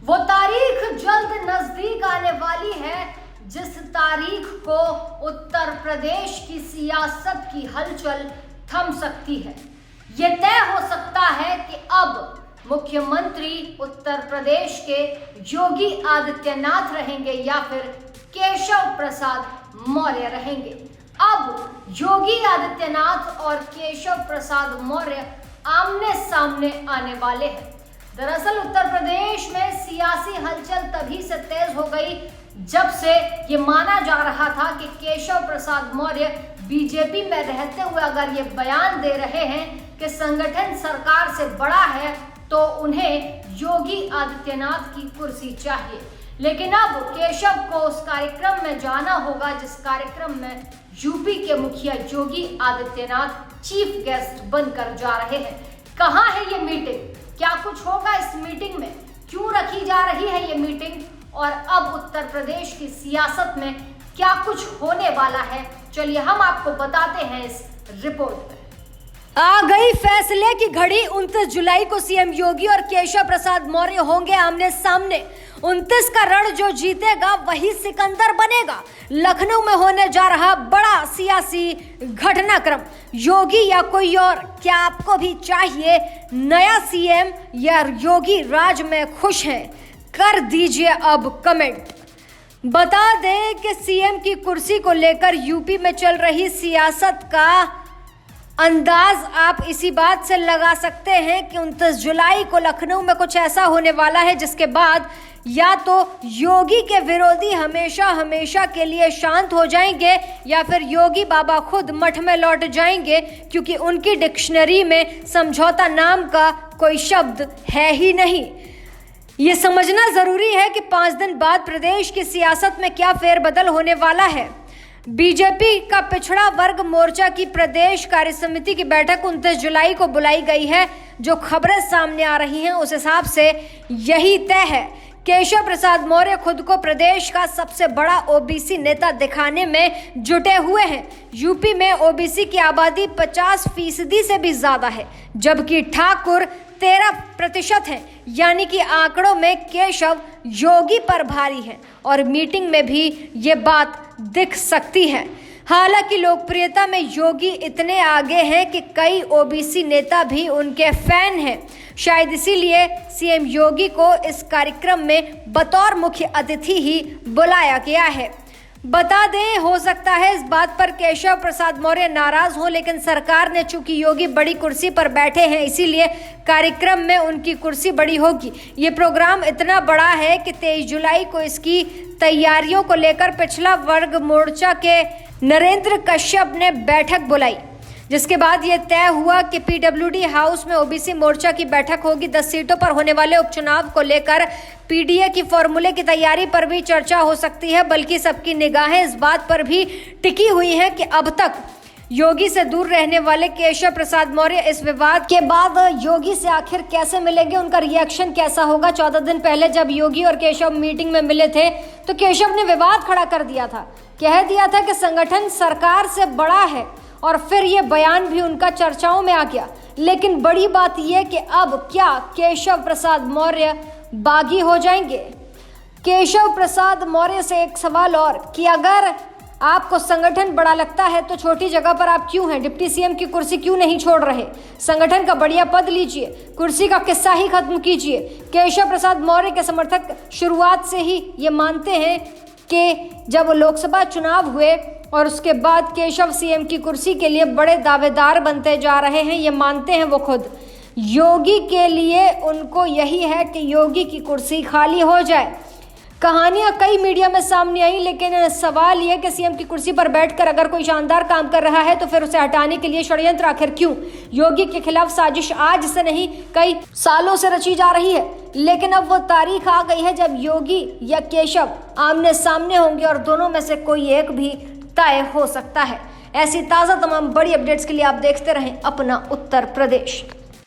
वो तारीख जल्द नजदीक आने वाली है जिस तारीख को उत्तर प्रदेश की सियासत की हलचल थम सकती है। ये तय हो सकता है कि अब मुख्यमंत्री उत्तर प्रदेश के योगी आदित्यनाथ रहेंगे या फिर केशव प्रसाद मौर्य रहेंगे। अब योगी आदित्यनाथ और केशव प्रसाद मौर्य आमने सामने आने वाले हैं। दरअसल उत्तर प्रदेश में सियासी हलचल तभी से तेज हो गई जब से ये माना जा रहा था कि केशव प्रसाद मौर्य बीजेपी में रहते हुए अगर ये बयान दे रहे हैं कि संगठन सरकार से बड़ा है तो उन्हें योगी आदित्यनाथ की कुर्सी चाहिए। लेकिन अब केशव को उस कार्यक्रम में जाना होगा जिस कार्यक्रम में यूपी के मुखिया योगी आदित्यनाथ चीफ गेस्ट बनकर जा रहे हैं। कहाँ है ये मीटिंग, क्या कुछ होगा इस मीटिंग में, क्यों रखी जा रही है ये मीटिंग और अब उत्तर प्रदेश की सियासत में क्या कुछ होने वाला है, चलिए हम आपको बताते हैं इस रिपोर्ट में। आ गई फैसले की घड़ी। 29 जुलाई को सीएम योगी और केशव प्रसाद मौर्य होंगे आमने सामने। 29 का रण जो जीतेगा वही सिकंदर बनेगा। लखनऊ में होने जा रहा बड़ा सियासी घटनाक्रम। योगी या कोई और, क्या आपको भी चाहिए नया सीएम या योगी राज में खुश हैं? कर दीजिए अब कमेंट। बता दें कि सीएम की कुर्सी को लेकर यूपी में चल रही सियासत का अंदाज आप इसी बात से लगा सकते हैं कि 29 जुलाई को लखनऊ में कुछ ऐसा होने वाला है जिसके बाद या तो योगी के विरोधी हमेशा हमेशा के लिए शांत हो जाएंगे या फिर योगी बाबा खुद मठ में लौट जाएंगे, क्योंकि उनकी डिक्शनरी में समझौता नाम का कोई शब्द है ही नहीं। ये समझना जरूरी है कि 5 दिन बाद प्रदेश की सियासत में क्या फेरबदल होने वाला है। बीजेपी का पिछड़ा वर्ग मोर्चा की प्रदेश कार्य समिति की बैठक 29 जुलाई को बुलाई गई है। जो खबरें सामने आ रही हैं उस हिसाब से यही तय है। केशव प्रसाद मौर्य खुद को प्रदेश का सबसे बड़ा ओबीसी नेता दिखाने में जुटे हुए हैं। यूपी में ओबीसी की आबादी 50% से भी ज्यादा है, जबकि ठाकुर 13% है, यानी कि आंकड़ों में केशव योगी पर भारी है और मीटिंग में भी ये बात दिख सकती है। हालांकि लोकप्रियता में योगी इतने आगे हैं कि कई ओबीसी नेता भी उनके फैन हैं। शायद इसीलिए सीएम योगी को इस कार्यक्रम में बतौर मुख्य अतिथि ही बुलाया गया है। बता दें, हो सकता है इस बात पर केशव प्रसाद मौर्य नाराज हो, लेकिन सरकार ने चूंकि योगी बड़ी कुर्सी पर बैठे हैं इसीलिए कार्यक्रम में उनकी कुर्सी बड़ी होगी। ये प्रोग्राम इतना बड़ा है कि 23 जुलाई को इसकी तैयारियों को लेकर पिछड़ा वर्ग मोर्चा के नरेंद्र कश्यप ने बैठक बुलाई, जिसके बाद ये तय हुआ कि पीडब्ल्यूडी हाउस में ओबीसी मोर्चा की बैठक होगी। 10 सीटों पर होने वाले उपचुनाव को लेकर पीडीए की फॉर्मूले की तैयारी पर भी चर्चा हो सकती है, बल्कि सबकी निगाहें इस बात पर भी टिकी हुई हैं कि अब तक योगी से दूर रहने वाले केशव प्रसाद मौर्य इस विवाद के बाद योगी से आखिर कैसे मिलेंगे, उनका रिएक्शन कैसा होगा। 14 दिन पहले जब योगी और केशव मीटिंग में मिले थे तो केशव ने विवाद खड़ा कर दिया था, कह दिया था कि संगठन सरकार से बड़ा है और फिर ये बयान भी उनका चर्चाओं में आ गया। लेकिन बड़ी बात यह कि अब क्या केशव प्रसाद मौर्य बागी हो जाएंगे? केशव प्रसाद मौर्य से एक सवाल और कि अगर आपको संगठन बड़ा लगता है तो छोटी जगह पर आप क्यों हैं? डिप्टी सीएम की कुर्सी क्यों नहीं छोड़ रहे? संगठन का बढ़िया पद लीजिए, कुर्सी का किस्सा ही खत्म कीजिए। केशव प्रसाद मौर्य के समर्थक शुरुआत से ही ये मानते हैं कि जब लोकसभा चुनाव हुए और उसके बाद केशव सीएम की कुर्सी के लिए बड़े दावेदार बनते जा रहे हैं, ये मानते हैं वो खुद। योगी के लिए उनको यही है कि योगी की कुर्सी खाली हो जाए। कहानियां कई मीडिया में सामने आई, लेकिन सवाल यह कि सीएम की कुर्सी पर बैठकर अगर कोई शानदार काम कर रहा है तो फिर उसे हटाने के लिए षड्यंत्र आखिर क्यों? योगी के खिलाफ साजिश आज से नहीं कई सालों से रची जा रही है, लेकिन अब वो तारीख आ गई है जब योगी या केशव आमने सामने होंगे और दोनों में से कोई एक भी तय हो सकता है। ऐसी ताज़ा तमाम बड़ी अपडेट्स के लिए आप देखते रहें अपना उत्तर प्रदेश।